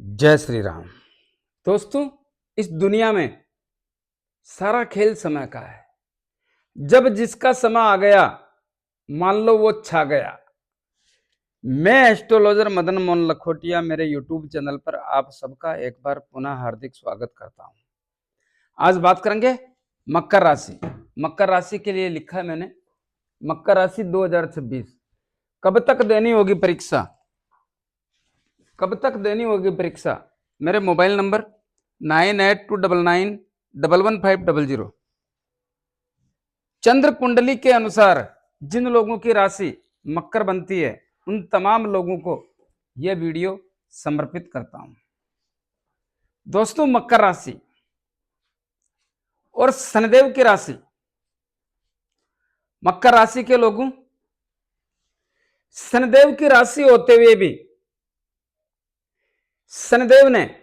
जय श्री राम। दोस्तों, इस दुनिया में सारा खेल समय का है। जब जिसका समय आ गया, मान लो वो छा गया। मैं एस्ट्रोलॉजर मदन मोहन लखोटिया मेरे यूट्यूब चैनल पर आप सबका एक बार पुनः हार्दिक स्वागत करता हूं। आज बात करेंगे मकर राशि। मकर राशि के लिए लिखा है मैंने, मकर राशि 2026 कब तक देनी होगी परीक्षा, कब तक देनी होगी परीक्षा। मेरे मोबाइल नंबर 9829911500। चंद्र कुंडली के अनुसार जिन लोगों की राशि मकर बनती है, उन तमाम लोगों को यह वीडियो समर्पित करता हूं। दोस्तों, मकर राशि और शनिदेव की राशि, मकर राशि के लोगों, शनिदेव की राशि होते हुए भी शनिदेव ने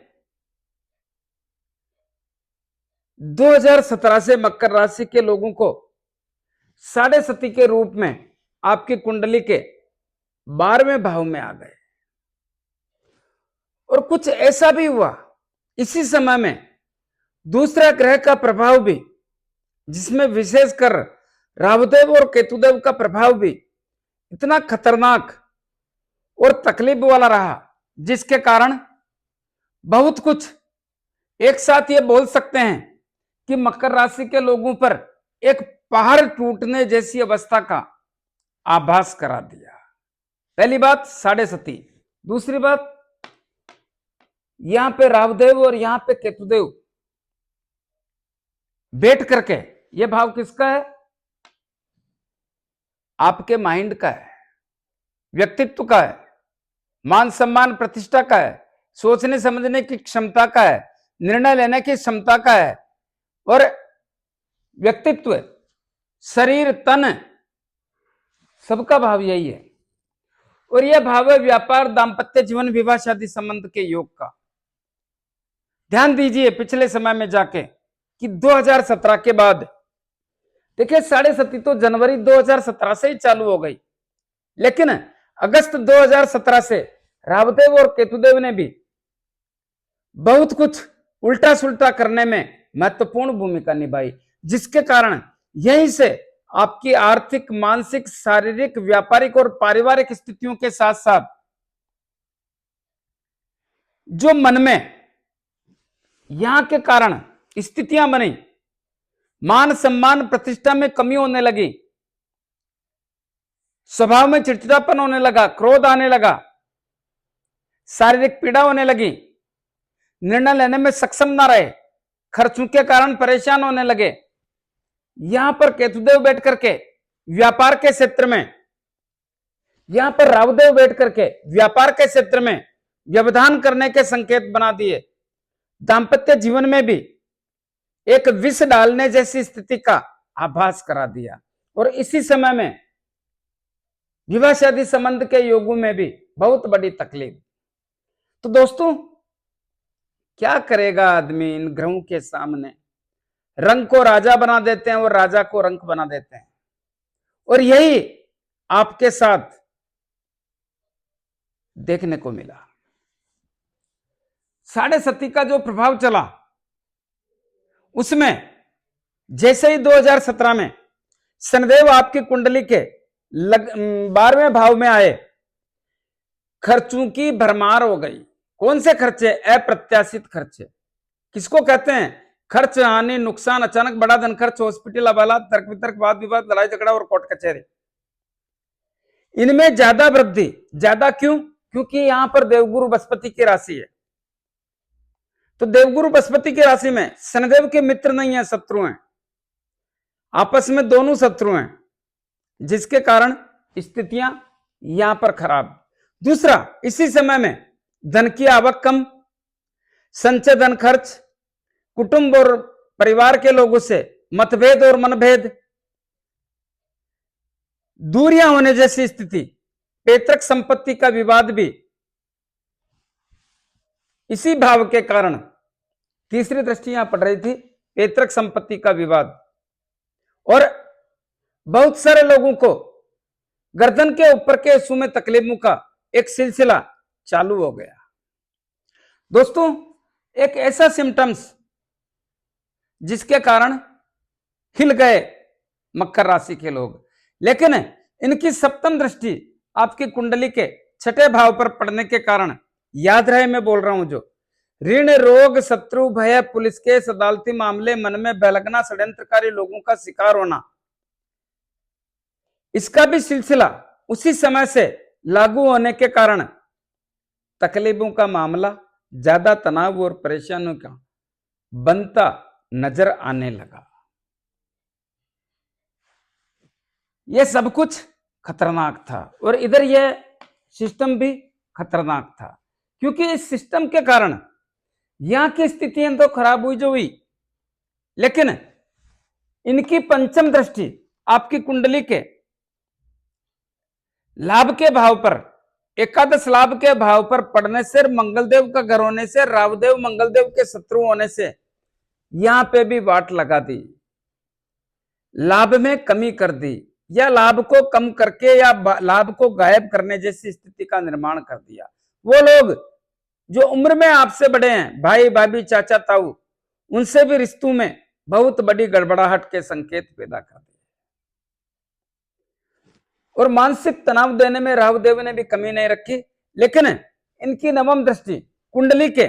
2017 से मकर राशि के लोगों को साढ़े सती के रूप में आपकी कुंडली के 12वें भाव में आ गए। और कुछ ऐसा भी हुआ इसी समय में दूसरा ग्रह का प्रभाव भी, जिसमें विशेषकर राहुदेव और केतुदेव का प्रभाव भी इतना खतरनाक और तकलीफ वाला रहा, जिसके कारण बहुत कुछ एक साथ ये बोल सकते हैं कि मकर राशि के लोगों पर एक पहाड़ टूटने जैसी अवस्था का आभास करा दिया। पहली बात साढ़े सती, दूसरी बात यहां पे राहुदेव और यहां पे केतुदेव बैठ करके, यह भाव किसका है? आपके माइंड का है, व्यक्तित्व का है, मान सम्मान प्रतिष्ठा का है, सोचने समझने की क्षमता का है, निर्णय लेने की क्षमता का है, और व्यक्तित्व, शरीर, तन, सबका भाव यही है। और यह भाव है व्यापार, दाम्पत्य जीवन, विवाह, शादी संबंध के योग का। ध्यान दीजिए पिछले समय में जाके कि 2017 के बाद, देखिए साढ़े सती तो जनवरी 2017 से ही चालू हो गई, लेकिन अगस्त 2017 से राहुदेव और केतुदेव ने भी बहुत कुछ उल्टा सुल्टा करने में महत्वपूर्ण भूमिका निभाई, जिसके कारण यहीं से आपकी आर्थिक, मानसिक, शारीरिक, व्यापारिक और पारिवारिक स्थितियों के साथ साथ जो मन में यहां के कारण स्थितियां बनी, मान सम्मान प्रतिष्ठा में कमी होने लगी, स्वभाव में चिड़चिड़ापन होने लगा, क्रोध आने लगा, शारीरिक पीड़ा होने लगी, निर्णय लेने में सक्षम ना रहे, खर्चों के कारण परेशान होने लगे। यहां पर केतुदेव बैठ करके व्यापार के क्षेत्र में, यहां पर राहुदेव बैठ करके व्यापार के क्षेत्र में व्यवधान करने के संकेत बना दिए। दाम्पत्य जीवन में भी एक विष डालने जैसी स्थिति का आभास करा दिया। और इसी समय में विवाह शादी संबंध के योगों में भी बहुत बड़ी तकलीफ। तो दोस्तों, क्या करेगा आदमी इन ग्रहों के सामने? रंग को राजा बना देते हैं और राजा को रंक बना देते हैं। और यही आपके साथ देखने को मिला। साढ़े सती का जो प्रभाव चला, उसमें जैसे ही 2017 में शनिदेव आपकी कुंडली के 12वें भाव में आए, खर्चों की भरमार हो गई। कौन से खर्चे? अप्रत्याशित खर्चे। किसको कहते हैं? खर्च, हानि, नुकसान, अचानक बड़ा धन खर्च, हॉस्पिटल हवालात, तर्क वितर्क, वाद विवाद, लड़ाई झगड़ा और कोर्ट कचहरी, इनमें ज्यादा वृद्धि। ज्यादा क्यों? क्योंकि यहां पर देवगुरु बृहस्पति की राशि है। तो देवगुरु बृहस्पति की राशि में शनिदेव के मित्र नहीं है, शत्रु हैं, आपस में दोनों शत्रु हैं, जिसके कारण स्थितियां यहां पर खराब। दूसरा, इसी समय में धन की आवक कम, संचय धन खर्च, कुटुंब और परिवार के लोगों से मतभेद और मनभेद, दूरियां होने जैसी स्थिति, पैतृक संपत्ति का विवाद भी इसी भाव के कारण, तीसरी दृष्टि यहां पड़ रही थी, पैतृक संपत्ति का विवाद। और बहुत सारे लोगों को गर्दन के ऊपर के हिस्सों में तकलीफों का एक सिलसिला चालू हो गया। दोस्तों, एक ऐसा सिम्टम्स जिसके कारण हिल गए मकर राशि के लोग, लेकिन इनकी सप्तम दृष्टि आपकी कुंडली के छठे भाव पर पड़ने के कारण, याद रहे मैं बोल रहा हूं जो, ऋण, रोग, शत्रु, भय, पुलिस केस, अदालती मामले, मन में बहलगना, षड्यंत्रकारी लोगों का शिकार होना, इसका भी सिलसिला उसी समय से लागू होने के कारण तकलीफों का मामला, ज्यादा तनाव और परेशानियों का बनता नजर आने लगा। यह सब कुछ खतरनाक था और इधर यह सिस्टम भी खतरनाक था, क्योंकि इस सिस्टम के कारण यहां की स्थितियां तो खराब हुई जो हुई, लेकिन इनकी पंचम दृष्टि आपकी कुंडली के लाभ के भाव पर, एकादश लाभ के भाव पर पड़ने से, मंगलदेव का घर होने से, रावदेव मंगलदेव के शत्रु होने से यहां पे भी वाट लगा दी, लाभ में कमी कर दी, या लाभ को कम करके या लाभ को गायब करने जैसी स्थिति का निर्माण कर दिया। वो लोग जो उम्र में आपसे बड़े हैं, भाई भाभी चाचा ताऊ, उनसे भी रिश्तों में बहुत बड़ी गड़बड़ाहट के संकेत पैदा कर दिए और मानसिक तनाव देने में राहुदेव ने भी कमी नहीं रखी। लेकिन इनकी नवम दृष्टि कुंडली के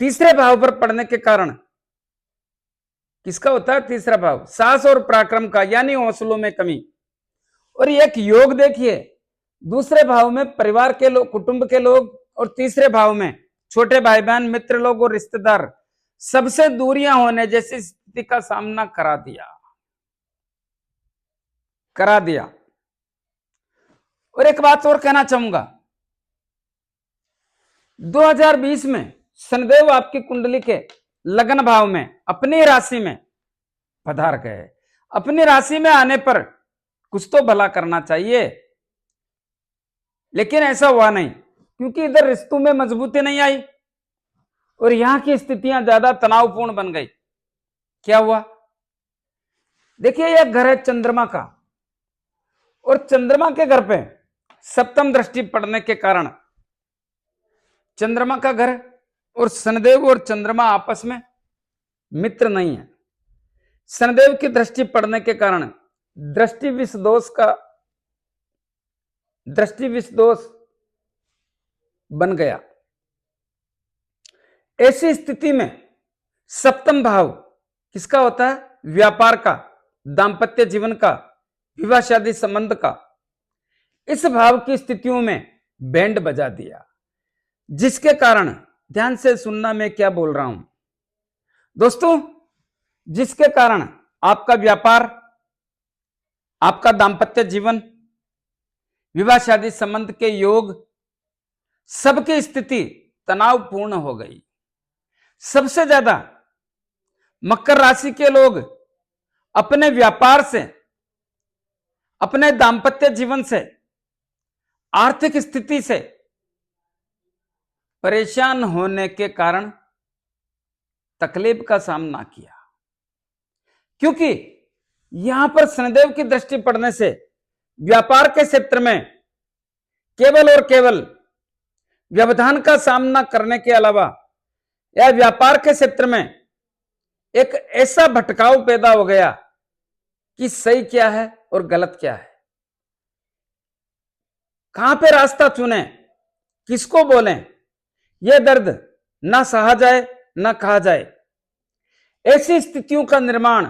तीसरे भाव पर पड़ने के कारण, किसका होता है तीसरा भाव? साहस और पराक्रम का, यानी हौसलों में कमी। और एक योग देखिए, दूसरे भाव में परिवार के लोग, कुटुंब के लोग, और तीसरे भाव में छोटे भाई बहन, मित्र लोग और रिश्तेदार, सबसे दूरियां होने जैसी स्थिति का सामना करा दिया। और एक बात और कहना चाहूंगा, 2020 में शनिदेव आपकी कुंडली के लग्न भाव में अपनी राशि में पधार गए। अपनी राशि में आने पर कुछ तो भला करना चाहिए, लेकिन ऐसा हुआ नहीं, क्योंकि इधर रिश्तों में मजबूती नहीं आई और यहां की स्थितियां ज्यादा तनावपूर्ण बन गई। क्या हुआ? देखिए, यह घर है चंद्रमा का, और चंद्रमा के घर पे सप्तम दृष्टि पड़ने के कारण, चंद्रमा का घर और शनिदेव और चंद्रमा आपस में मित्र नहीं है। शनिदेव की दृष्टि पड़ने के कारण दृष्टि विष दोष बन गया। ऐसी स्थिति में सप्तम भाव किसका होता है? व्यापार का, दांपत्य जीवन का, विवाह शादी संबंध का। इस भाव की स्थितियों में बैंड बजा दिया, जिसके कारण, ध्यान से सुनना मैं क्या बोल रहा हूं दोस्तों, जिसके कारण आपका व्यापार, आपका दांपत्य जीवन, विवाह शादी संबंध के योग, सबकी स्थिति तनावपूर्ण हो गई। सबसे ज्यादा मकर राशि के लोग अपने व्यापार से, अपने दांपत्य जीवन से, आर्थिक स्थिति से परेशान होने के कारण तकलीफ का सामना किया, क्योंकि यहां पर शनिदेव की दृष्टि पड़ने से व्यापार के क्षेत्र में केवल और केवल व्यवधान का सामना करने के अलावा, या व्यापार के क्षेत्र में एक ऐसा भटकाव पैदा हो गया कि सही क्या है और गलत क्या है, कहां पे रास्ता चुने, किसको बोलें, यह दर्द ना सहा जाए ना कहा जाए। ऐसी स्थितियों का निर्माण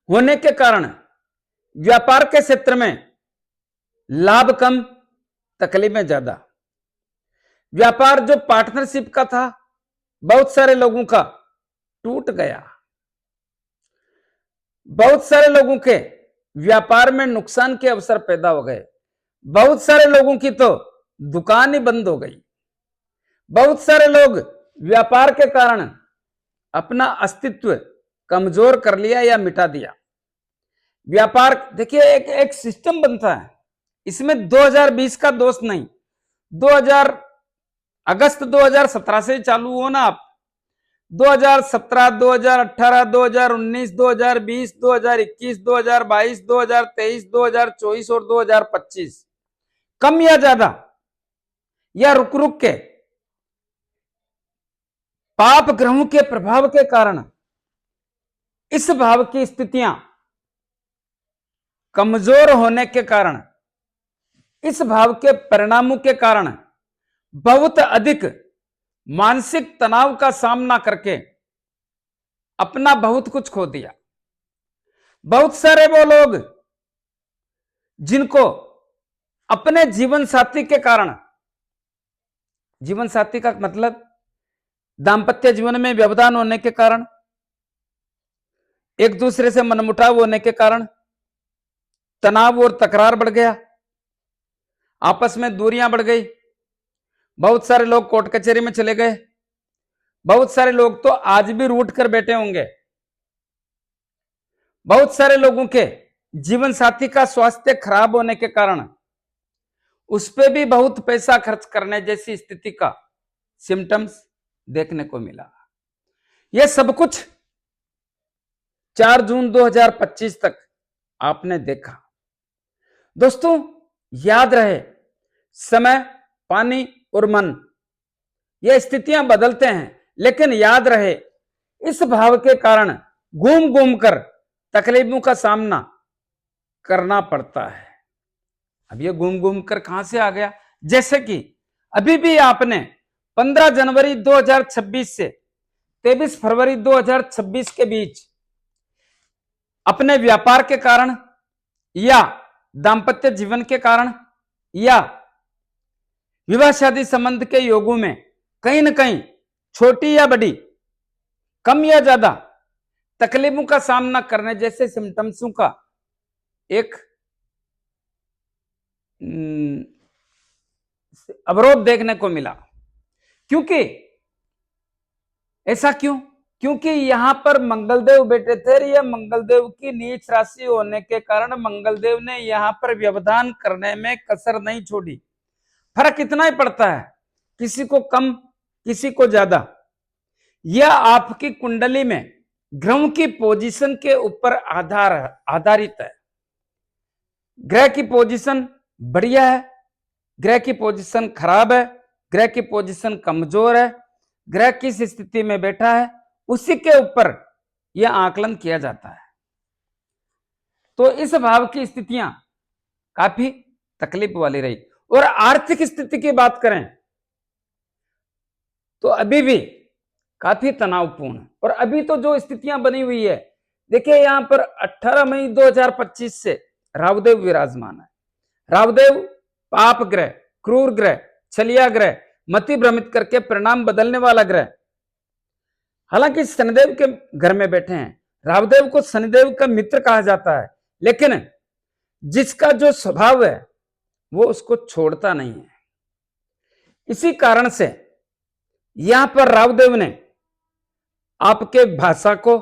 होने के कारण व्यापार के क्षेत्र में लाभ कम, तकलीफें ज्यादा। व्यापार जो पार्टनरशिप का था, बहुत सारे लोगों का टूट गया। बहुत सारे लोगों के व्यापार में नुकसान के अवसर पैदा हो गए। बहुत सारे लोगों की तो दुकान ही बंद हो गई। बहुत सारे लोग व्यापार के कारण अपना अस्तित्व कमजोर कर लिया या मिटा दिया। व्यापार देखिए, एक सिस्टम बनता है, इसमें 2020 का दोष नहीं, अगस्त 2017 से चालू हो ना आप, 2017, 2018, 2019, 2020, 2021, 2022, 2023, 2024 और 2025, कम या ज्यादा या रुक रुक के पाप ग्रहों के प्रभाव के कारण इस भाव की स्थितियां कमजोर होने के कारण, इस भाव के परिणामों के कारण बहुत अधिक मानसिक तनाव का सामना करके अपना बहुत कुछ खो दिया। बहुत सारे वो लोग जिनको अपने जीवन साथी के कारण, जीवन साथी का मतलब दांपत्य जीवन में व्यवधान होने के कारण, एक दूसरे से मनमुटाव होने के कारण तनाव और तकरार बढ़ गया, आपस में दूरियां बढ़ गई, बहुत सारे लोग कोर्ट कचहरी में चले गए, बहुत सारे लोग तो आज भी रूठ कर बैठे होंगे, बहुत सारे लोगों के जीवन साथी का स्वास्थ्य खराब होने के कारण उस पर भी बहुत पैसा खर्च करने जैसी स्थिति का सिम्टम्स देखने को मिला। यह सब कुछ 4 जून 2025 तक आपने देखा। दोस्तों याद रहे, समय, पानी और मन, ये स्थितियां बदलते हैं, लेकिन याद रहे इस भाव के कारण घूम घूम कर तकलीफों का सामना करना पड़ता है। अब ये घूम घूम कर कहां से आ गया? जैसे कि अभी भी आपने 15 जनवरी 2026 से 23 फरवरी 2026 के बीच अपने व्यापार के कारण या दांपत्य जीवन के कारण या विवाह शादी संबंध के योगों में कहीं ना कहीं छोटी या बड़ी, कम या ज्यादा तकलीफों का सामना करने जैसे सिम्टम्सों का एक अवरोध देखने को मिला। क्योंकि ऐसा क्यों? क्योंकि यहां पर मंगलदेव बैठे थे, यह मंगलदेव की नीच राशि होने के कारण मंगलदेव ने यहां पर व्यवधान करने में कसर नहीं छोड़ी। फर्क इतना ही पड़ता है, किसी को कम किसी को ज्यादा। यह आपकी कुंडली में ग्रहों की पोजीशन के ऊपर आधारित है। ग्रह की पोजीशन बढ़िया है, ग्रह की पोजीशन खराब है, ग्रह की पोजीशन कमजोर है, ग्रह किस स्थिति में बैठा है, उसी के ऊपर यह आकलन किया जाता है। तो इस भाव की स्थितियां काफी तकलीफ वाली रही। और आर्थिक स्थिति की बात करें तो अभी भी काफी तनावपूर्ण, और अभी तो जो स्थितियां बनी हुई है, देखिए यहां पर 18 मई 2025 से राहुदेव विराजमान है। राहुदेव पाप ग्रह, क्रूर ग्रह, छलिया ग्रह, मति भ्रमित करके परिणाम बदलने वाला ग्रह। हालांकि शनिदेव के घर में बैठे हैं, राहुदेव को शनिदेव का मित्र कहा जाता है, लेकिन जिसका जो स्वभाव है वो उसको छोड़ता नहीं है। इसी कारण से यहां पर राहुदेव ने आपके भाषा को,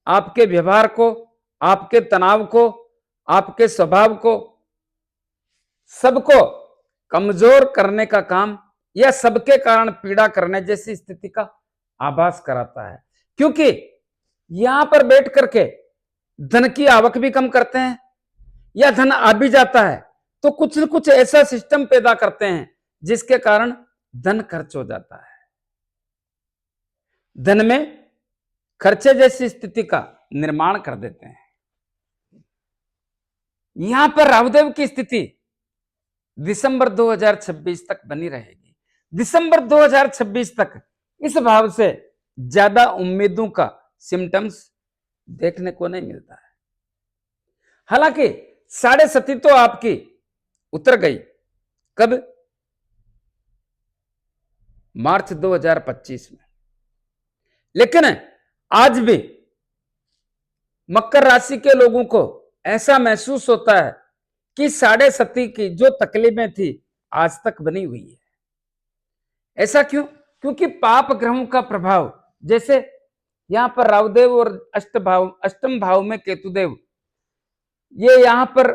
आपके व्यवहार को, आपके तनाव को, आपके स्वभाव को, सबको कमजोर करने का काम या सबके कारण पीड़ा करने जैसी स्थिति का आभास कराता है। क्योंकि यहां पर बैठ करके धन की आवक भी कम करते हैं, या धन आ भी जाता है तो कुछ न कुछ ऐसा सिस्टम पैदा करते हैं जिसके कारण धन खर्च हो जाता है। धन में खर्चे जैसी स्थिति का निर्माण कर देते हैं। यहां पर राहुदेव की स्थिति दिसंबर 2026 तक बनी रहेगी। दिसंबर 2026 तक इस भाव से ज्यादा उम्मीदों का सिम्टम्स देखने को नहीं मिलता है। हालांकि 7.5 तो आपकी उतर गई, कब? मार्च 2025 में। लेकिन आज भी मकर राशि के लोगों को ऐसा महसूस होता है कि 7.5 की जो तकलीफें थी आज तक बनी हुई है। ऐसा क्यों? क्योंकि पाप ग्रहों का प्रभाव, जैसे यहां पर राहुदेव और अष्टम भाव में केतुदेव, ये यहां पर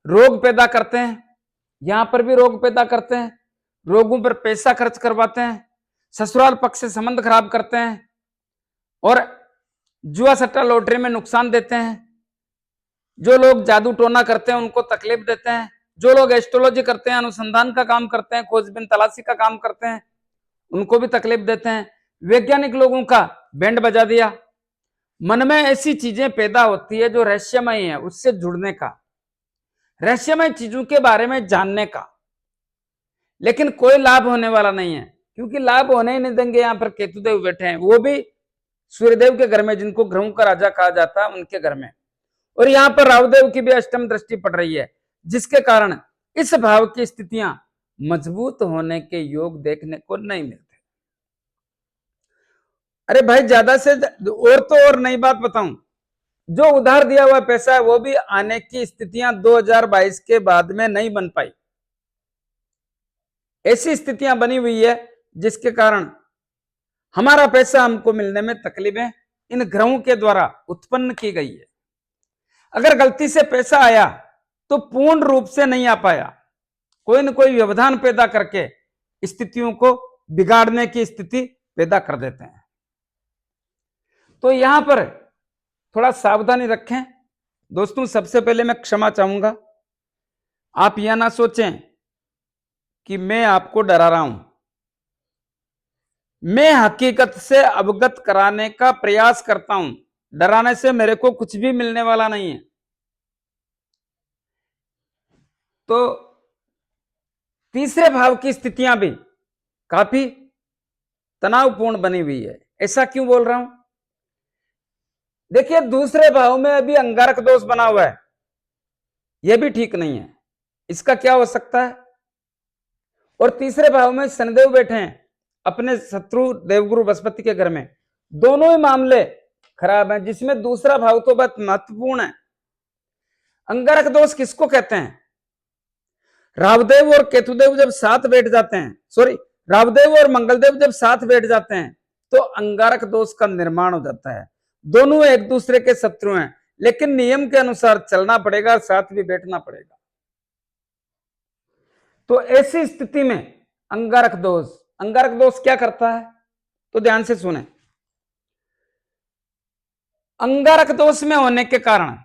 रोग पैदा करते हैं, यहां पर भी रोग पैदा करते हैं, रोगों पर पैसा खर्च करवाते हैं, ससुराल पक्ष से संबंध खराब करते हैं, और जुआ सट्टा लॉटरी में नुकसान देते हैं। जो लोग जादू टोना करते हैं उनको तकलीफ देते हैं, जो लोग एस्ट्रोलॉजी करते हैं, अनुसंधान का काम करते हैं, खोजबीन तलाशी का काम करते हैं, उनको भी तकलीफ देते हैं। वैज्ञानिक लोगों का बैंड बजा दिया। मन में ऐसी चीजें पैदा होती है जो रहस्यमय है, उससे जुड़ने का, रहस्यमय चीजों के बारे में जानने का, लेकिन कोई लाभ होने वाला नहीं है, क्योंकि लाभ होने ही नहीं देंगे। यहां पर केतुदेव बैठे हैं, वो भी सूर्यदेव के घर में, जिनको ग्रहों का राजा कहा जाता है, उनके घर में। और यहां पर राहुदेव की भी अष्टम दृष्टि पड़ रही है, जिसके कारण इस भाव की स्थितियां मजबूत होने के योग देखने को नहीं मिलते। अरे भाई, ज्यादा से और तो और नई बात बताऊं, जो उधार दिया हुआ पैसा है वो भी आने की स्थितियां 2022 के बाद में नहीं बन पाई। ऐसी स्थितियां बनी हुई है जिसके कारण हमारा पैसा हमको मिलने में तकलीफें इन ग्रहों के द्वारा उत्पन्न की गई है। अगर गलती से पैसा आया तो पूर्ण रूप से नहीं आ पाया, कोई न कोई व्यवधान पैदा करके स्थितियों को बिगाड़ने की स्थिति पैदा कर देते हैं। तो यहां पर थोड़ा सावधानी रखें दोस्तों। सबसे पहले मैं क्षमा चाहूंगा, आप यह ना सोचें कि मैं आपको डरा रहा हूं। मैं हकीकत से अवगत कराने का प्रयास करता हूं, डराने से मेरे को कुछ भी मिलने वाला नहीं है। तो तीसरे भाव की स्थितियां भी काफी तनावपूर्ण बनी हुई है। ऐसा क्यों बोल रहा हूं? देखिए, दूसरे भाव में अभी अंगारक दोष बना हुआ है, यह भी ठीक नहीं है। इसका क्या हो सकता है? और तीसरे भाव में शनिदेव बैठे हैं अपने शत्रु देवगुरु बृहस्पति के घर में। दोनों ही मामले खराब हैं, जिसमें दूसरा भाव तो बहुत महत्वपूर्ण है। अंगारक दोष किसको कहते हैं? राहुदेव और केतुदेव जब साथ बैठ जाते हैं, सॉरी, राहुदेव और मंगलदेव जब साथ बैठ जाते हैं तो अंगारक दोष का निर्माण हो जाता है। दोनों एक दूसरे के शत्रु हैं, लेकिन नियम के अनुसार चलना पड़ेगा, साथ भी बैठना पड़ेगा। तो ऐसी स्थिति में अंगारक दोष क्या करता है? तो ध्यान से सुने। अंगारक दोष में होने के कारण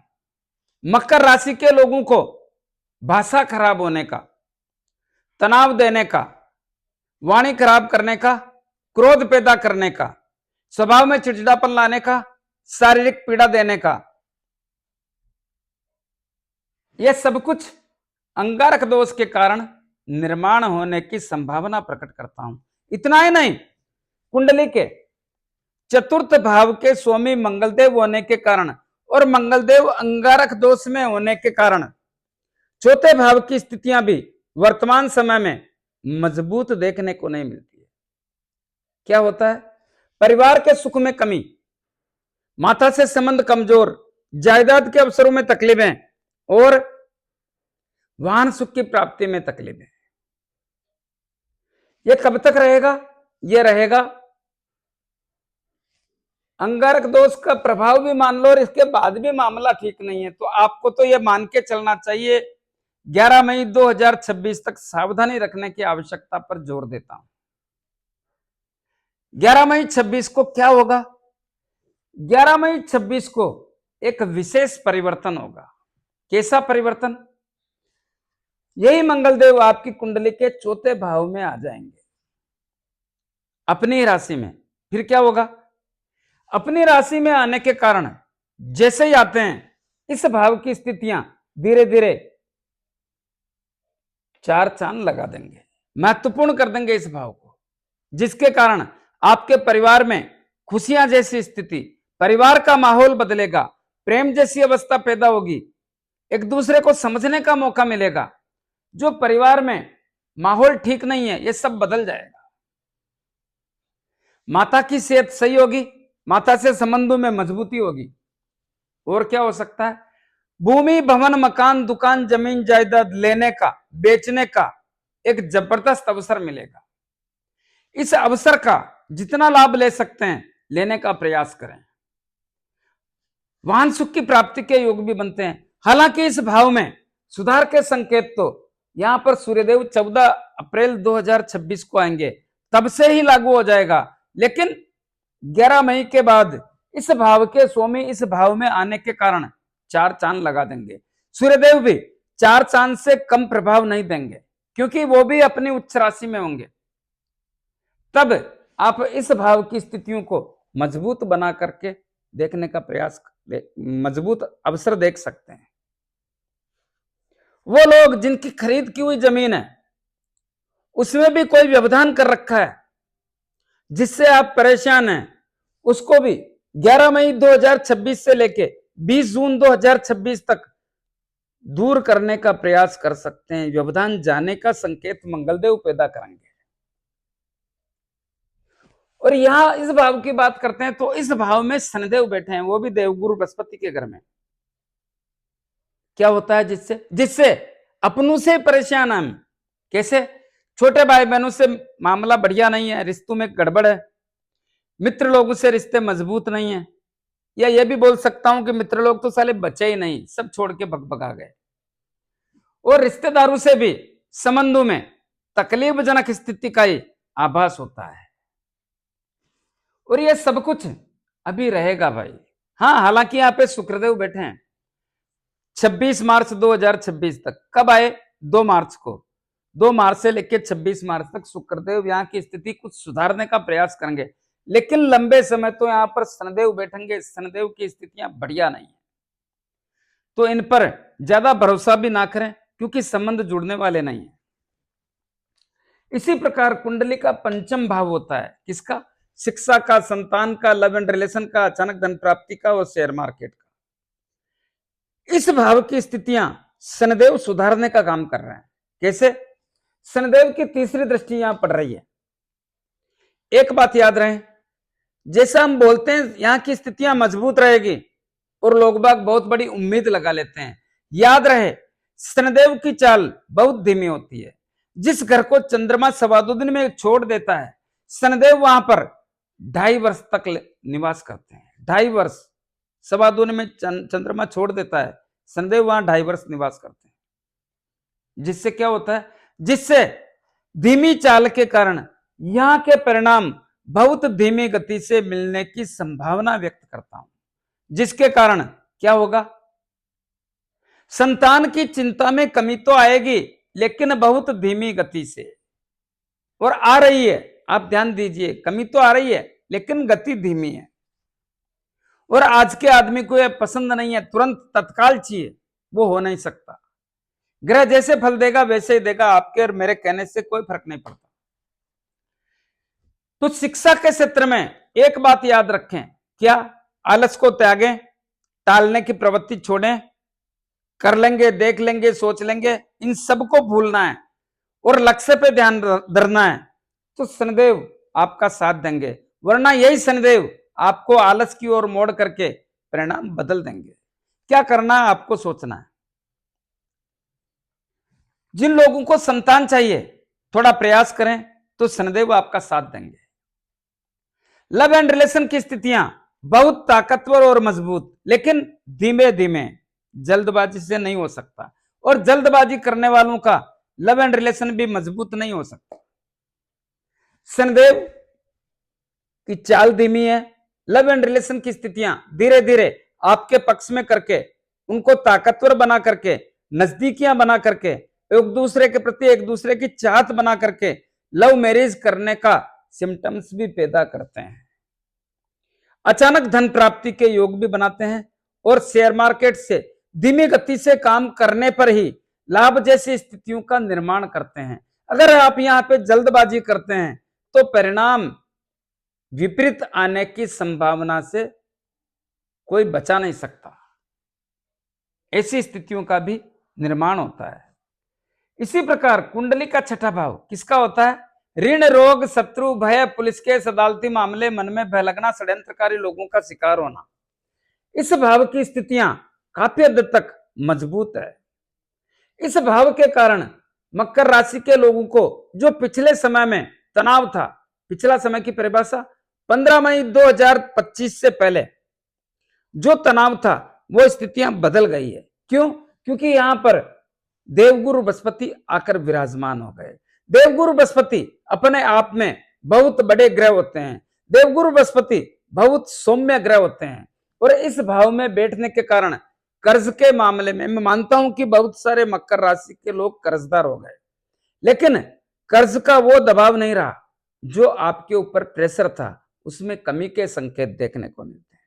मकर राशि के लोगों को भाषा खराब होने का, तनाव देने का, वाणी खराब करने का, क्रोध पैदा करने का, स्वभाव में चिड़चिड़ापन लाने का, शारीरिक पीड़ा देने का, यह सब कुछ अंगारक दोष के कारण निर्माण होने की संभावना प्रकट करता हूं। इतना ही नहीं, कुंडली के चतुर्थ भाव के स्वामी मंगलदेव होने के कारण और मंगलदेव अंगारक दोष में होने के कारण चौथे भाव की स्थितियां भी वर्तमान समय में मजबूत देखने को नहीं मिलती है। क्या होता है? परिवार के सुख में कमी, माता से संबंध कमजोर, जायदाद के अवसरों में तकलीफें और वाहन सुख की प्राप्ति में तकलीफें। यह कब तक रहेगा? यह रहेगा, अंगारक दोष का प्रभाव भी मान लो और इसके बाद भी मामला ठीक नहीं है, तो आपको तो यह मान के चलना चाहिए 11 मई 2026 तक सावधानी रखने की आवश्यकता पर जोर देता हूं। 11 मई 26 को क्या होगा? 11 मई 26 को एक विशेष परिवर्तन होगा। कैसा परिवर्तन? यही मंगलदेव आपकी कुंडली के चौथे भाव में आ जाएंगे, अपनी राशि में। फिर क्या होगा? अपनी राशि में आने के कारण जैसे ही आते हैं, इस भाव की स्थितियां धीरे धीरे चार चांद लगा देंगे, महत्वपूर्ण कर देंगे इस भाव को, जिसके कारण आपके परिवार में खुशियां जैसी स्थिति, परिवार का माहौल बदलेगा, प्रेम जैसी अवस्था पैदा होगी, एक दूसरे को समझने का मौका मिलेगा। जो परिवार में माहौल ठीक नहीं है, यह सब बदल जाएगा। माता की सेहत सही होगी, माता से संबंधों में मजबूती होगी। और क्या हो सकता है? भूमि, भवन, मकान, दुकान, जमीन जायदाद लेने का, बेचने का एक जबरदस्त अवसर मिलेगा। इस अवसर का जितना लाभ ले सकते हैं लेने का प्रयास करें। वाहन सुख की प्राप्ति के योग भी बनते हैं। हालांकि इस भाव में सुधार के संकेत तो यहां पर सूर्यदेव 14 अप्रैल 2026 को आएंगे, तब से ही लागू हो जाएगा। लेकिन 11 मई के बाद इस भाव के स्वामी इस भाव में आने के कारण चार चांद लगा देंगे। सूर्यदेव भी चार चांद से कम प्रभाव नहीं देंगे, क्योंकि वो भी अपनी उच्च राशि में होंगे। तब आप इस भाव की स्थितियों को मजबूत बना करके देखने का प्रयास, मजबूत अवसर देख सकते हैं। वो लोग जिनकी खरीद की हुई जमीन है उसमें भी कोई व्यवधान कर रखा है जिससे आप परेशान हैं, उसको भी 11 मई 2026 से लेके 20 जून 2026 तक दूर करने का प्रयास कर सकते हैं। व्यवधान जाने का संकेत मंगलदेव पैदा करेंगे। और यहां इस भाव की बात करते हैं तो इस भाव में शनिदेव बैठे हैं, वो भी देवगुरु बृहस्पति के घर में। क्या होता है जिससे जिससे अपनों से परेशान हम। कैसे? छोटे भाई बहनों से मामला बढ़िया नहीं है, रिश्तों में गड़बड़ है, मित्र लोगों से रिश्ते मजबूत नहीं है, या यह भी बोल सकता हूं कि मित्र लोग तो साले बचे ही नहीं, सब छोड़ के भगा गए। और रिश्तेदारों से भी संबंधों में तकलीफजनक स्थिति का ही आभास होता है। और यह सब कुछ अभी रहेगा भाई। हाँ, हालांकि यहाँ पे शुक्रदेव बैठे हैं 26 मार्च 2026 तक। कब आए? 2 मार्च को। 2 मार्च से लेकर 26 मार्च तक शुक्रदेव यहाँ की स्थिति कुछ सुधारने का प्रयास करेंगे, लेकिन लंबे समय तो यहाँ पर शनिदेव बैठेंगे। शनिदेव की स्थितियां बढ़िया नहीं है, तो इन पर ज्यादा भरोसा भी ना करें क्योंकि संबंध जुड़ने वाले नहीं है। इसी प्रकार कुंडली का पंचम भाव होता है किसका? शिक्षा का, संतान का, लव एंड रिलेशन का, अचानक धन प्राप्ति का और शेयर मार्केट का। इस भाव की स्थितियां शनिदेव सुधारने का काम कर रहे हैं। कैसे? शनिदेव की तीसरी दृष्टि यहां पड़ रही है। एक बात याद रहे, जैसा हम बोलते हैं यहां की स्थितियां मजबूत रहेगी और लोग बाग बहुत बड़ी उम्मीद लगा लेते हैं। याद रहे, शनिदेव की चाल बहुत धीमी होती है। जिस घर को चंद्रमा 2.25 दिन में छोड़ देता है, शनिदेव वहां पर 2.5 वर्ष तक निवास करते हैं। 2.5 वर्ष, 2.25 दिन में चंद्रमा छोड़ देता है, शनिदेव वहां 2.5 वर्ष निवास करते हैं। जिससे क्या होता है? जिससे धीमी चाल के कारण यहां के परिणाम बहुत धीमी गति से मिलने की संभावना व्यक्त करता हूं, जिसके कारण क्या होगा? संतान की चिंता में कमी तो आएगी लेकिन बहुत धीमी गति से, और आ रही है। आप ध्यान दीजिए, कमी तो आ रही है लेकिन गति धीमी है। और आज के आदमी को यह पसंद नहीं है, तुरंत तत्काल चाहिए, वो हो नहीं सकता। ग्रह जैसे फल देगा वैसे ही देगा, आपके और मेरे कहने से कोई फर्क नहीं पड़ता। तो शिक्षा के क्षेत्र में एक बात याद रखें, क्या? आलस को त्यागें, टालने की प्रवृत्ति छोड़ें, कर लेंगे, देख लेंगे, सोच लेंगे, इन सबको भूलना है और लक्ष्य पे ध्यान धरना है, तो शनिदेव आपका साथ देंगे। वरना यही शनिदेव आपको आलस की ओर मोड़ करके परिणाम बदल देंगे। क्या करना है आपको सोचना है। जिन लोगों को संतान चाहिए थोड़ा प्रयास करें तो शनिदेव आपका साथ देंगे। लव एंड रिलेशन की स्थितियां बहुत ताकतवर और मजबूत, लेकिन धीमे धीमे, जल्दबाजी से नहीं हो सकता। और जल्दबाजी करने वालों का लव एंड रिलेशन भी मजबूत नहीं हो सकता। शनिदेव की चाल धीमी है। लव एंड रिलेशन की स्थितियां धीरे धीरे आपके पक्ष में करके, उनको ताकतवर बना करके, नजदीकियां बना करके, एक दूसरे के प्रति एक दूसरे की चाहत बना करके लव मैरिज करने का सिम्टम्स भी पैदा करते हैं। अचानक धन प्राप्ति के योग भी बनाते हैं और शेयर मार्केट से धीमी गति से काम करने पर ही लाभ जैसी स्थितियों का निर्माण करते हैं। अगर आप यहां पे जल्दबाजी करते हैं तो परिणाम विपरीत आने की संभावना से कोई बचा नहीं सकता। ऐसी स्थितियों का भी निर्माण होता है। इसी प्रकार कुंडली का छठा भाव किसका होता है? ऋण, रोग, शत्रु, भय, पुलिस केस, अदालती मामले, मन में भय लगना, षड्यंत्रकारी लोगों का शिकार होना। इस भाव की स्थितियां काफी हद तक मजबूत है। इस भाव के कारण मकर राशि के लोगों को जो पिछले समय में तनाव था, पिछला समय की परिभाषा 15 मई 2025 से पहले जो तनाव था वो स्थितियां बदल गई है। क्यों? क्योंकि यहां पर देवगुरु बृहस्पति आकर विराजमान हो गए। देवगुरु बृहस्पति अपने आप में बहुत बड़े ग्रह होते हैं। देवगुरु बृहस्पति बहुत सौम्य ग्रह होते हैं और इस भाव में बैठने के कारण कर्ज के मामले में मैं मानता हूं कि बहुत सारे मकर राशि के लोग कर्जदार हो गए, लेकिन कर्ज का वो दबाव नहीं रहा। जो आपके ऊपर प्रेशर था उसमें कमी के संकेत देखने को मिलते हैं।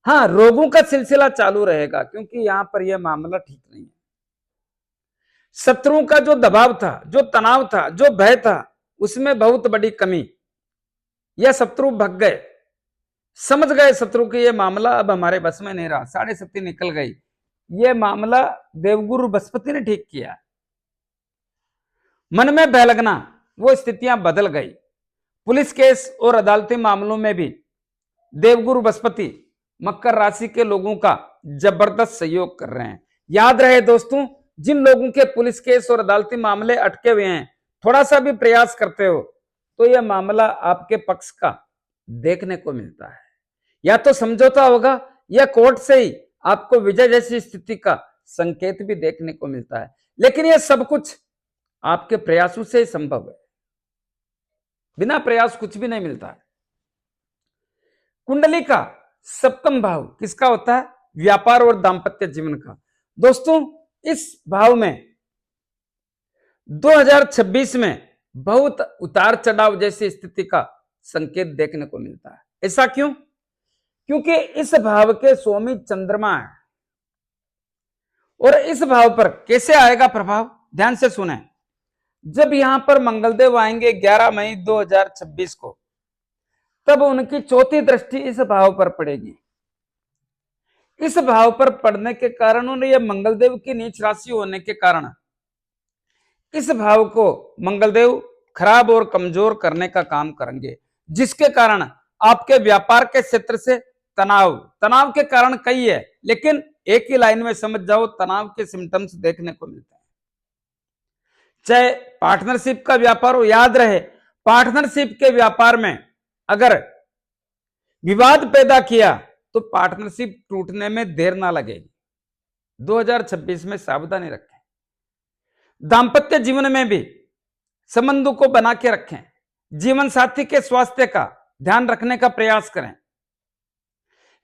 हाँ, रोगों का सिलसिला चालू रहेगा क्योंकि यहां पर यह मामला ठीक नहीं है। शत्रुओं का जो दबाव था, जो तनाव था, जो भय था, उसमें बहुत बड़ी कमी। यह शत्रु भग गए, समझ गए शत्रु कि यह मामला अब हमारे बस में नहीं रहा, 7.5 निकल गई। यह मामला देवगुरु बृहस्पति ने ठीक किया। मन में भय लगना, वो स्थितियां बदल गई। पुलिस केस और अदालती मामलों में भी देवगुरु बृहस्पति मकर राशि के लोगों का जबरदस्त सहयोग कर रहे हैं। याद रहे दोस्तों, जिन लोगों के पुलिस केस और अदालती मामले अटके हुए हैं, थोड़ा सा भी प्रयास करते हो तो यह मामला आपके पक्ष का देखने को मिलता है। या तो समझौता होगा या कोर्ट से ही आपको विजय जैसी स्थिति का संकेत भी देखने को मिलता है। लेकिन यह सब कुछ आपके प्रयासों से ही संभव है, बिना प्रयास कुछ भी नहीं मिलता है। कुंडली का सप्तम भाव किसका होता है? व्यापार और दाम्पत्य जीवन का। दोस्तों, इस भाव में 2026 में बहुत उतार चढ़ाव जैसी स्थिति का संकेत देखने को मिलता है। ऐसा क्यों? क्योंकि इस भाव के स्वामी चंद्रमा है और इस भाव पर कैसे आएगा प्रभाव, ध्यान से सुने। जब यहां पर मंगलदेव आएंगे 11 मई 2026 को, तब उनकी चौथी दृष्टि इस भाव पर पड़ेगी। इस भाव पर पड़ने के कारण और यह मंगलदेव की नीच राशि होने के कारण इस भाव को मंगलदेव खराब और कमजोर करने का काम करेंगे, जिसके कारण आपके व्यापार के क्षेत्र से तनाव के कारण कई है, लेकिन एक ही लाइन में समझ जाओ, तनाव के सिम्टम्स देखने को मिलते हैं। चाहे पार्टनरशिप का व्यापार हो, याद रहे पार्टनरशिप के व्यापार में अगर विवाद पैदा किया तो पार्टनरशिप टूटने में देर ना लगेगी। 2026 में सावधानी रखें। दांपत्य जीवन में भी संबंधों को बना के रखें। जीवन साथी के स्वास्थ्य का ध्यान रखने का प्रयास करें।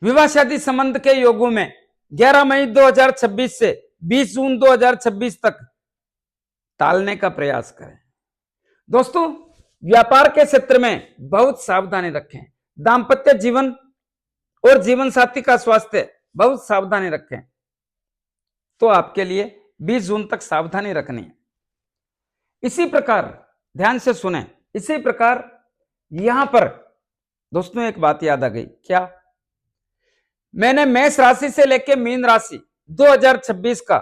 विवाह शादी संबंध के योगों में 11 मई 2026 से 20 जून 2026 तक टालने का प्रयास करें। दोस्तों, व्यापार के क्षेत्र में बहुत सावधानी रखें। दांपत्य जीवन और जीवन साथी का स्वास्थ्य बहुत सावधानी रखें। तो आपके लिए 20 जून तक सावधानी रखनी है। इसी प्रकार ध्यान से सुने, इसी प्रकार यहां पर दोस्तों एक बात याद आ गई। क्या? मैंने मेष राशि से लेकर मीन राशि 2026 का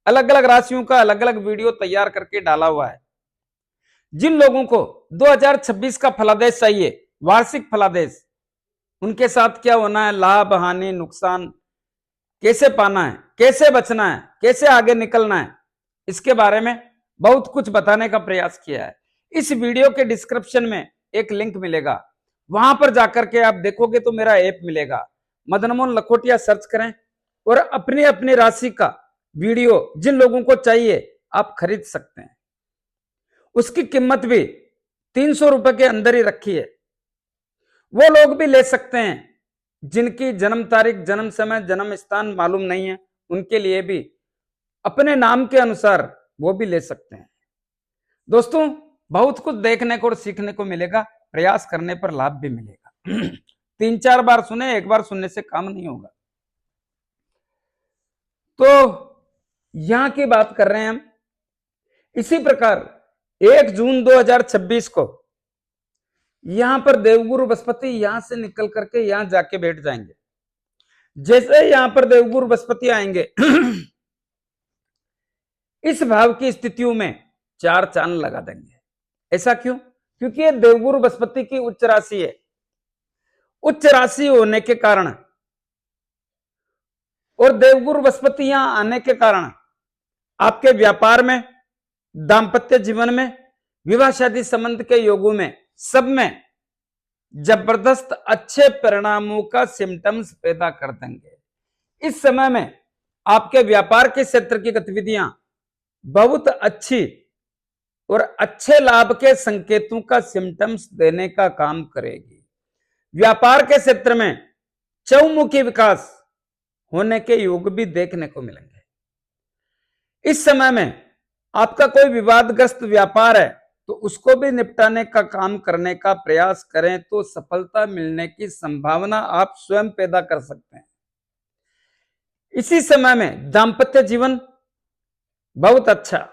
अलग अलग राशियों का अलग अलग वीडियो तैयार करके डाला हुआ है। जिन लोगों को 2026 का फलादेश चाहिए, वार्षिक फलादेश, उनके साथ क्या होना है, लाभ हानि नुकसान कैसे पाना है, कैसे बचना है, कैसे आगे निकलना है, इसके बारे में बहुत कुछ बताने का प्रयास किया है। इस वीडियो के डिस्क्रिप्शन में एक लिंक मिलेगा, वहां पर जाकर के आप देखोगे तो मेरा ऐप मिलेगा। मदन मोहन लखोटिया सर्च करें और अपनी अपनी राशि का वीडियो जिन लोगों को चाहिए आप खरीद सकते हैं। उसकी कीमत भी 300 रुपए के अंदर ही रखी है। वो लोग भी ले सकते हैं जिनकी जन्म तारीख, जन्म समय, जन्म स्थान मालूम नहीं है, उनके लिए भी अपने नाम के अनुसार वो भी ले सकते हैं। दोस्तों, बहुत कुछ देखने को और सीखने को मिलेगा, प्रयास करने पर लाभ भी मिलेगा। 3-4 बार सुने, एक बार सुनने से काम नहीं होगा। तो यहां की बात कर रहे हैं हम। इसी प्रकार 1 जून 2026 को यहां पर देवगुरु बृहस्पति यहां से निकल करके यहां जाके बैठ जाएंगे। जैसे यहां पर देवगुरु बृहस्पति आएंगे इस भाव की स्थितियों में 4 चांद लगा देंगे। ऐसा क्यों? क्योंकि ये देवगुरु बृहस्पति की उच्च राशि है। उच्च राशि होने के कारण और देवगुरु बृहस्पति यहां आने के कारण आपके व्यापार में, दांपत्य जीवन में, विवाह शादी संबंध के योगों में, सब में जबरदस्त अच्छे परिणामों का सिम्टम्स पैदा कर देंगे। इस समय में आपके व्यापार के क्षेत्र की गतिविधियां बहुत अच्छी और अच्छे लाभ के संकेतों का सिम्टम्स देने का काम करेगी। व्यापार के क्षेत्र में चहुमुखी विकास होने के योग भी देखने को मिलेंगे। इस समय में आपका कोई विवादग्रस्त व्यापार है तो उसको भी निपटाने का काम करने का प्रयास करें तो सफलता मिलने की संभावना आप स्वयं पैदा कर सकते हैं। इसी समय में दांपत्य जीवन बहुत अच्छा,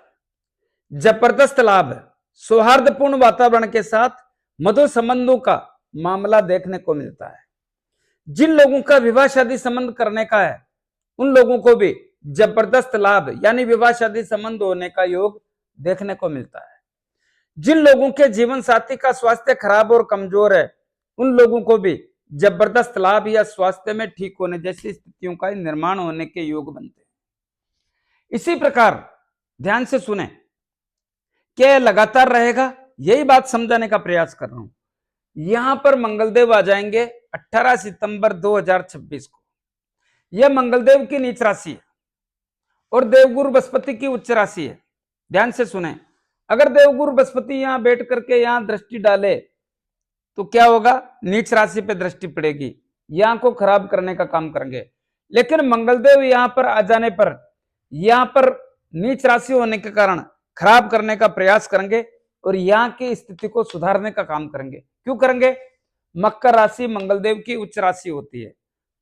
जबरदस्त लाभ, सौहार्दपूर्ण वातावरण के साथ मधुर संबंधों का मामला देखने को मिलता है। जिन लोगों का विवाह शादी संबंध करने का है उन लोगों को भी जबरदस्त लाभ यानी विवाह शादी संबंध होने का योग देखने को मिलता है। जिन लोगों के जीवन साथी का स्वास्थ्य खराब और कमजोर है उन लोगों को भी जबरदस्त लाभ या स्वास्थ्य में ठीक होने जैसी स्थितियों का निर्माण होने के योग बनते हैं। इसी प्रकार ध्यान से सुने, क्या लगातार रहेगा, यही बात समझाने का प्रयास कर रहा हूं। यहां पर मंगलदेव आ जाएंगे 18 सितंबर 2026 को। यह मंगलदेव की नीच राशि है और देवगुरु बृहस्पति की उच्च राशि है। ध्यान से सुने, अगर देवगुरु बृहस्पति यहां बैठ करके यहां दृष्टि डाले तो क्या होगा, नीच राशि पे दृष्टि पड़ेगी, यहां को खराब करने का काम करेंगे। लेकिन मंगलदेव यहां पर आ जाने पर यहां पर नीच राशि होने के कारण खराब करने का प्रयास करेंगे और यहां की स्थिति को सुधारने का काम करेंगे। क्यों करेंगे, मकर राशि मंगलदेव की उच्च राशि होती है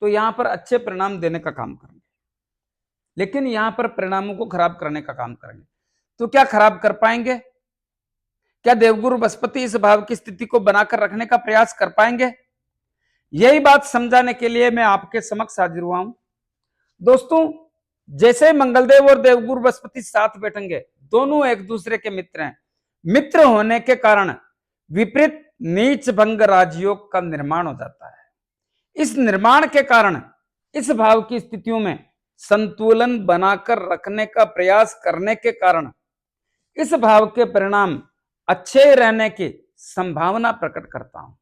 तो यहां पर अच्छे परिणाम देने का काम करेंगे, लेकिन यहां पर परिणामों को खराब करने का काम करेंगे। तो क्या खराब कर पाएंगे, क्या देवगुरु बृहस्पति इस भाव की स्थिति को बनाकर रखने का प्रयास कर पाएंगे, यही बात समझाने के लिए मैं आपके समक्ष हाजिर हुआ हूं। दोस्तों, जैसे मंगलदेव और देवगुरु बृहस्पति साथ बैठेंगे, दोनों एक दूसरे के मित्र हैं। मित्र होने के कारण विपरीत नीच भंग राजयोग का निर्माण हो जाता है। इस निर्माण के कारण इस भाव की स्थितियों में संतुलन बनाकर रखने का प्रयास करने के कारण इस भाव के परिणाम अच्छे रहने की संभावना प्रकट करता हूं।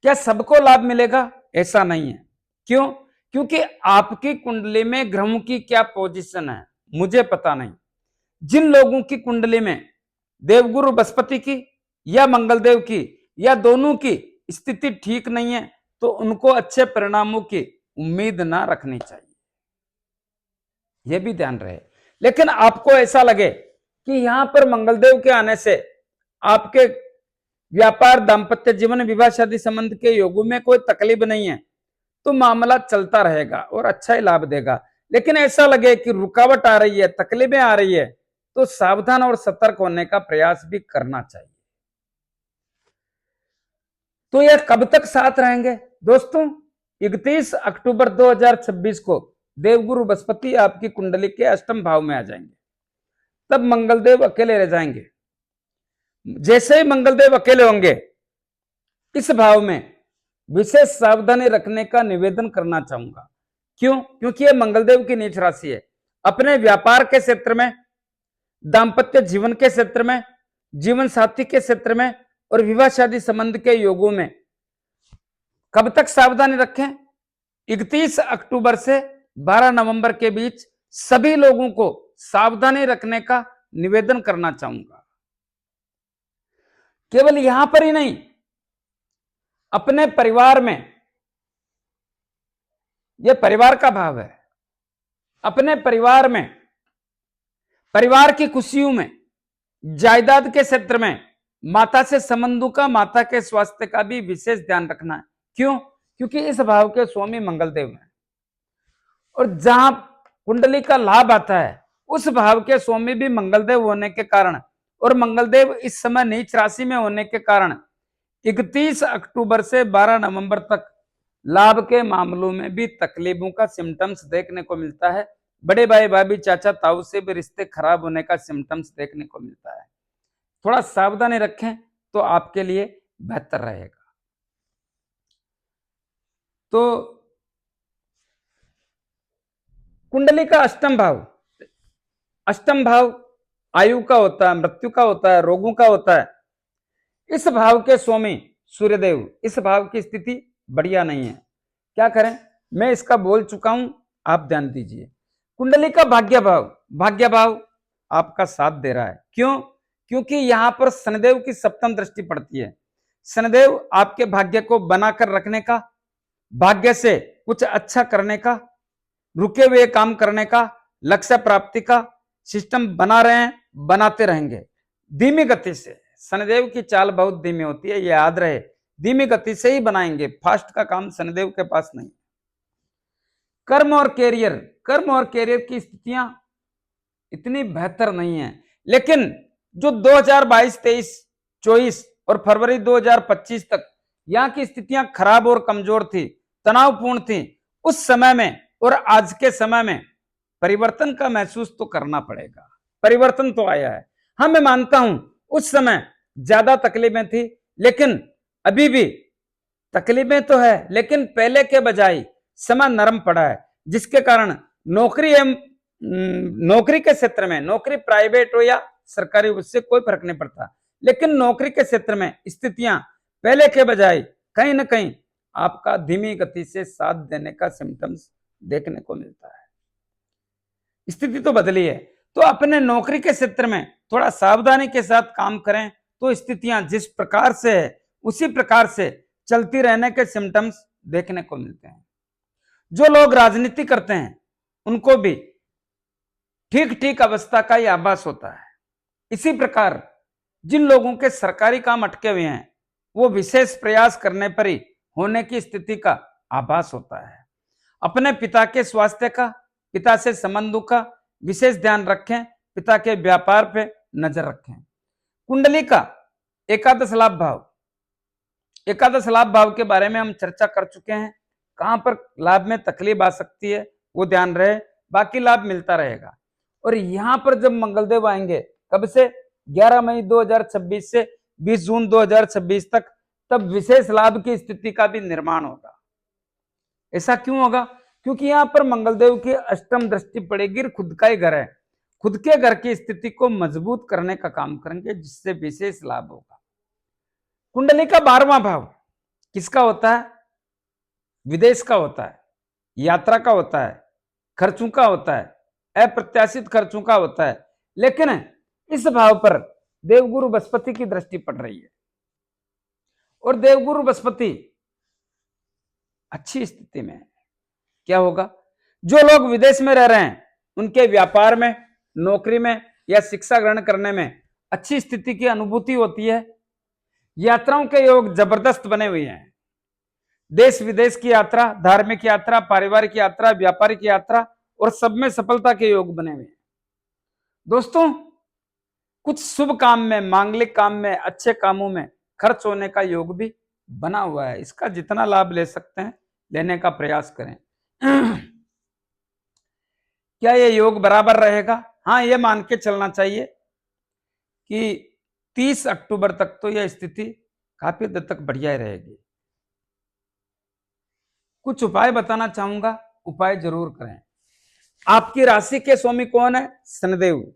क्या सबको लाभ मिलेगा, ऐसा नहीं है। क्यों, क्योंकि आपकी कुंडली में ग्रहों की क्या पोजीशन है मुझे पता नहीं। जिन लोगों की कुंडली में देवगुरु बृहस्पति की या मंगलदेव की या दोनों की स्थिति ठीक नहीं है तो उनको अच्छे परिणामों की उम्मीद ना रखनी चाहिए, यह भी ध्यान रहे। लेकिन आपको ऐसा लगे कि यहां पर मंगलदेव के आने से आपके व्यापार, दांपत्य जीवन, विवाह शादी संबंध के योगों में कोई तकलीफ नहीं है तो मामला चलता रहेगा और अच्छा ही लाभ देगा। लेकिन ऐसा लगे कि रुकावट आ रही है, तकलीफें आ रही है तो सावधान और सतर्क होने का प्रयास भी करना चाहिए। तो यह कब तक साथ रहेंगे दोस्तों, 31 अक्टूबर 2026 को देवगुरु बृहस्पति आपकी कुंडली के अष्टम भाव में आ जाएंगे, तब मंगलदेव अकेले रह जाएंगे। जैसे ही मंगलदेव अकेले होंगे, इस भाव में विशेष सावधानी रखने का निवेदन करना चाहूंगा। क्यों, क्योंकि यह मंगलदेव की नीच राशि है। अपने व्यापार के क्षेत्र में, दांपत्य जीवन के क्षेत्र में, जीवन साथी के क्षेत्र में और विवाह शादी संबंध के योगों में कब तक सावधानी रखें, 31 अक्टूबर से 12 नवंबर के बीच सभी लोगों को सावधानी रखने का निवेदन करना चाहूंगा। केवल यहां पर ही नहीं, अपने परिवार में, यह परिवार का भाव है, अपने परिवार में, परिवार की खुशियों में, जायदाद के क्षेत्र में माता से संबंधों का, माता के स्वास्थ्य का भी विशेष ध्यान रखना है। क्यों, क्योंकि इस भाव के स्वामी मंगलदेव हैं और जहां कुंडली का लाभ आता है उस भाव के स्वामी भी मंगलदेव होने के कारण और मंगलदेव इस समय नीच राशि में होने के कारण 31 अक्टूबर से 12 नवंबर तक लाभ के मामलों में भी तकलीफों का सिम्टम्स देखने को मिलता है। बड़े भाई, भाभी, चाचा, ताऊ से भी रिश्ते खराब होने का सिम्टम्स देखने को मिलता है। थोड़ा सावधानी रखें तो आपके लिए बेहतर रहेगा। तो कुंडली का अष्टम भाव, अष्टम भाव आयु का होता है, मृत्यु का होता है, रोगों का होता है। इस भाव के स्वामी सूर्यदेव, इस भाव की स्थिति बढ़िया नहीं है। क्या करें, मैं इसका बोल चुका हूं, आप ध्यान दीजिए। कुंडली का भाग्य भाव, भाग्य भाव आपका साथ दे रहा है। क्यों, क्योंकि यहां पर शनिदेव की सप्तम दृष्टि पड़ती है। शनिदेव आपके भाग्य को बनाकर रखने का, भाग्य से कुछ अच्छा करने का, रुके हुए काम करने का, लक्ष्य प्राप्ति का सिस्टम बना रहे हैं, बनाते रहेंगे धीमी गति से, शनिदेव की चाल बहुत धीमी होती है, ये याद रहे। धीमी गति से ही बनाएंगे, फास्ट का काम शनिदेव के पास नहीं। कर्म और कैरियर की स्थितियां इतनी बेहतर नहीं है, लेकिन जो 2022, 23, 24 और फरवरी 2025 तक यहाँ की स्थितियां खराब और कमजोर थी, तनावपूर्ण थी, उस समय में और आज के समय में परिवर्तन का महसूस तो करना पड़ेगा। परिवर्तन तो आया है। हाँ, मैं मानता हूं उस समय ज्यादा तकलीफें थी, लेकिन अभी भी तकलीफें तो है, लेकिन पहले के बजाय समय नरम पड़ा है, जिसके कारण नौकरी के क्षेत्र में, नौकरी प्राइवेट हो या सरकारी, उससे कोई फर्क नहीं पड़ता, लेकिन नौकरी के क्षेत्र में स्थितियां पहले के बजाय कहीं ना कहीं आपका धीमी गति से साथ देने का सिम्टम्स देखने को मिलता है। स्थिति तो बदली है, तो अपने नौकरी के क्षेत्र में थोड़ा सावधानी के साथ काम करें, तो स्थितियां जिस प्रकार से है उसी प्रकार से चलती रहने के सिम्टम्स देखने को मिलते हैं। जो लोग राजनीति करते हैं उनको भी ठीक ठीक अवस्था का ही आभास होता है। इसी प्रकार जिन लोगों के सरकारी काम अटके हुए हैं, वो विशेष प्रयास करने पर ही होने की स्थिति का आभास होता है। अपने पिता के स्वास्थ्य का, पिता से संबंधों का विशेष ध्यान रखें, पिता के व्यापार पे नजर रखें। कुंडली का एकादश लाभ भाव, एकादश लाभ भाव के बारे में हम चर्चा कर चुके हैं। कहां पर लाभ में तकलीफ आ सकती है वो ध्यान रहे, बाकी लाभ मिलता रहेगा। और यहां पर जब मंगलदेव आएंगे, कब से? 11 मई 2026 से 20 जून 2026 तक, तब विशेष लाभ की स्थिति का भी निर्माण होगा। ऐसा क्यों होगा? क्योंकि यहां पर मंगलदेव की अष्टम दृष्टि पड़ेगी, खुद का ही घर है, खुद के घर की स्थिति को मजबूत करने का काम करेंगे, जिससे विशेष लाभ होगा। कुंडली का 12वां भाव किसका होता है? विदेश का होता है, यात्रा का होता है, खर्चों का होता है, अप्रत्याशित खर्चों का होता है। लेकिन इस भाव पर देवगुरु बृहस्पति की दृष्टि पड़ रही है, और देवगुरु बृहस्पति अच्छी स्थिति में है। क्या होगा? जो लोग विदेश में रह रहे हैं उनके व्यापार में, नौकरी में या शिक्षा ग्रहण करने में अच्छी स्थिति की अनुभूति होती है। यात्राओं के योग जबरदस्त बने हुए हैं। देश विदेश की यात्रा, धार्मिक यात्रा, पारिवारिक यात्रा, व्यापारिक यात्रा, और सब में सफलता के योग बने हुए हैं। दोस्तों, कुछ शुभ काम में, मांगलिक काम में, अच्छे कामों में खर्च होने का योग भी बना हुआ है। इसका जितना लाभ ले सकते हैं लेने का प्रयास करें। क्या ये योग बराबर रहेगा? हाँ, ये मान के चलना चाहिए कि 30 अक्टूबर तक तो यह स्थिति काफी हद तक बढ़िया ही रहेगी। कुछ उपाय बताना चाहूंगा, उपाय जरूर करें। आपकी राशि के स्वामी कौन है? शनिदेव।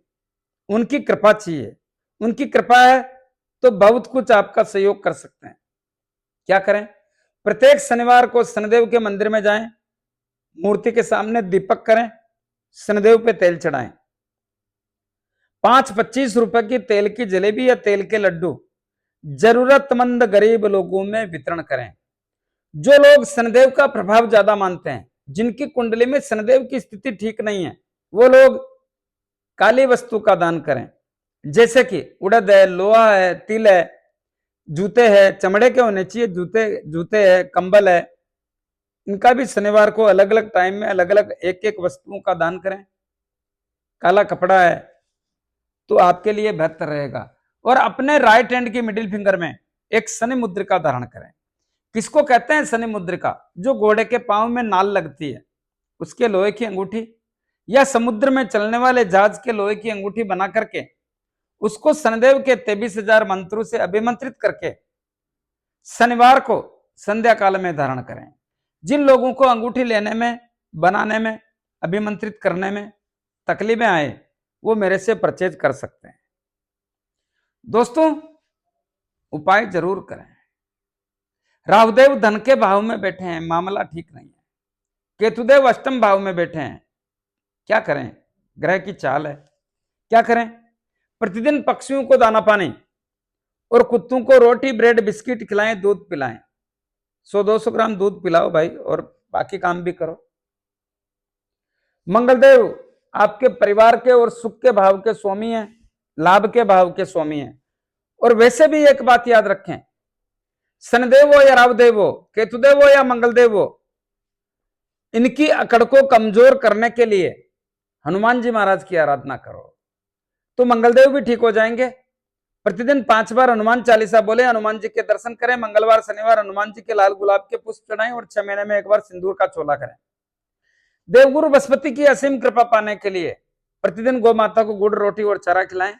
उनकी कृपा चाहिए, उनकी कृपा है तो बहुत कुछ आपका सहयोग कर सकते हैं। क्या करें? प्रत्येक शनिवार को शनिदेव के मंदिर में जाएं, मूर्ति के सामने दीपक करें, शनिदेव पे तेल चढ़ाएं। 5-25 रुपए की तेल की जलेबी या तेल के लड्डू जरूरतमंद गरीब लोगों में वितरण करें। जो लोग शनिदेव का प्रभाव ज्यादा मानते हैं, जिनकी कुंडली में शनिदेव की स्थिति ठीक नहीं है, वो लोग काली वस्तु का दान करें, जैसे कि उड़द है, लोहा है, तिल है, जूते हैं, चमड़े के होने चाहिए जूते है, कंबल है। इनका भी शनिवार को अलग अलग टाइम में अलग अलग एक एक वस्तुओं का दान करें। काला कपड़ा है तो आपके लिए बेहतर रहेगा। और अपने राइट हैंड की मिडिल फिंगर में एक शनि मुद्रिका धारण करें। किसको कहते हैं शनि मुद्रिका? जो घोड़े के पांव में नाल लगती है, उसके लोहे की अंगूठी, या समुद्र में चलने वाले जहाज के लोहे की अंगूठी बना करके उसको शनिदेव के 23,000 मंत्रों से अभिमंत्रित करके शनिवार को संध्या काल में धारण करें। जिन लोगों को अंगूठी लेने में, बनाने में, अभिमंत्रित करने में तकलीफें आए, वो मेरे से परचेज कर सकते हैं। दोस्तों, उपाय जरूर करें। राहुदेव धन के भाव में बैठे हैं, मामला ठीक नहीं है। केतुदेव अष्टम भाव में बैठे हैं, क्या करें? ग्रह की चाल है। क्या करें? प्रतिदिन पक्षियों को दाना पानी और कुत्तों को रोटी, ब्रेड, बिस्किट खिलाएं, दूध पिलाएं। 100-200 ग्राम दूध पिलाओ भाई, और बाकी काम भी करो। मंगलदेव आपके परिवार के और सुख के भाव के स्वामी हैं, लाभ के भाव के स्वामी हैं, और वैसे भी एक बात याद रखें, शनिदेव हो या रावदेव हो, केतुदेव हो या मंगलदेव हो, इनकी अकड़ को कमजोर करने के लिए हनुमान जी महाराज की आराधना करो तो मंगलदेव भी ठीक हो जाएंगे। प्रतिदिन 5 बार हनुमान चालीसा बोले, हनुमान जी के दर्शन करें, मंगलवार शनिवार हनुमान जी के लाल गुलाब के पुष्प चढ़ाएं और 6 महीने में एक बार सिंदूर का चोला करें। देवगुरु बृहस्पति की असीम कृपा पाने के लिए प्रतिदिन गौ माता को गुड़ रोटी और चारा खिलाएं।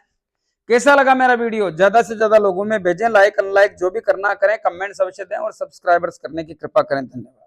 कैसा लगा मेरा वीडियो ज्यादा से ज्यादा लोगों में भेजें, लाइक अनलाइक जो भी करना करें, कमेंट्स अवश्य दें और सब्सक्राइबर्स करने की कृपा करें। धन्यवाद।